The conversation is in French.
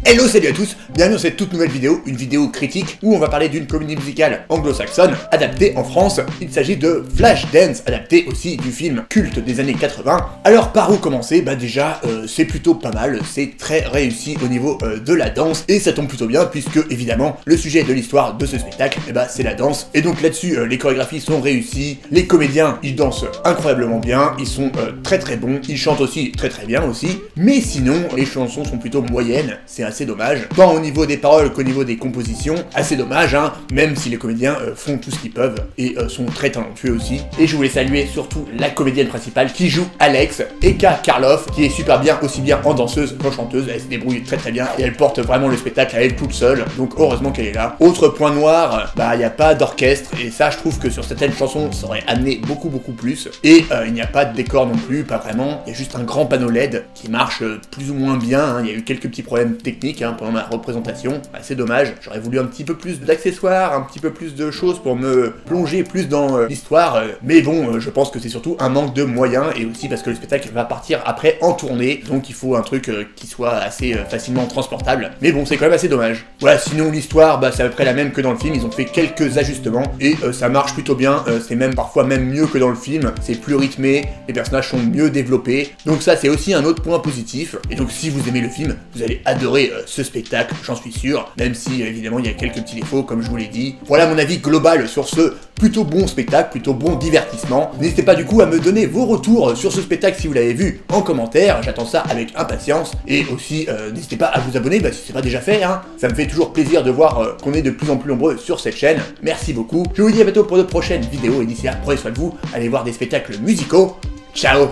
Hello, salut à tous, bienvenue dans cette toute nouvelle vidéo, une vidéo critique où on va parler d'une comédie musicale anglo-saxonne adaptée en France. Il s'agit de Flashdance, adapté aussi du film culte des années 80. Alors par où commencer? Bah déjà, c'est plutôt pas mal, c'est très réussi au niveau de la danse, et ça tombe plutôt bien puisque évidemment le sujet de l'histoire de ce spectacle, c'est la danse. Et donc là-dessus, les chorégraphies sont réussies, les comédiens ils dansent incroyablement bien, ils sont très bons, ils chantent aussi très bien aussi, mais sinon les chansons sont plutôt moyennes, c'est assez dommage, tant au niveau des paroles qu'au niveau des compositions, assez dommage, hein, même si les comédiens font tout ce qu'ils peuvent et sont très talentueux aussi. Et je voulais saluer surtout la comédienne principale qui joue Alex, Eka Karloff, qui est super bien, aussi bien en danseuse qu'en chanteuse, elle se débrouille très bien et elle porte vraiment le spectacle à elle toute seule, donc heureusement qu'elle est là. Autre point noir, il n'y a pas d'orchestre, et ça je trouve que sur certaines chansons ça aurait amené beaucoup plus, et il n'y a pas de décor non plus, pas vraiment, il y a juste un grand panneau LED qui marche plus ou moins bien, hein. Il y a eu quelques petits problèmes techniques pendant ma représentation, c'est dommage, j'aurais voulu un petit peu plus d'accessoires, un petit peu plus de choses pour me plonger plus dans l'histoire, mais bon, je pense que c'est surtout un manque de moyens, et aussi parce que le spectacle va partir après en tournée, donc il faut un truc qui soit assez facilement transportable, mais bon, c'est quand même assez dommage. Voilà, sinon l'histoire, c'est à peu près la même que dans le film, ils ont fait quelques ajustements, et ça marche plutôt bien, c'est même parfois même mieux que dans le film, c'est plus rythmé, les personnages sont mieux développés, donc ça c'est aussi un autre point positif, et donc si vous aimez le film, vous allez adorer ce spectacle, j'en suis sûr, même si évidemment il y a quelques petits défauts comme je vous l'ai dit. Voilà mon avis global sur ce plutôt bon spectacle, plutôt bon divertissement. N'hésitez pas du coup à me donner vos retours sur ce spectacle si vous l'avez vu en commentaire, j'attends ça avec impatience, et aussi n'hésitez pas à vous abonner si c'est pas déjà fait, hein. Ça me fait toujours plaisir de voir qu'on est de plus en plus nombreux sur cette chaîne, merci beaucoup. Je vous dis à bientôt pour de prochaines vidéos, et d'ici là, prenez soin de vous, allez voir des spectacles musicaux, ciao.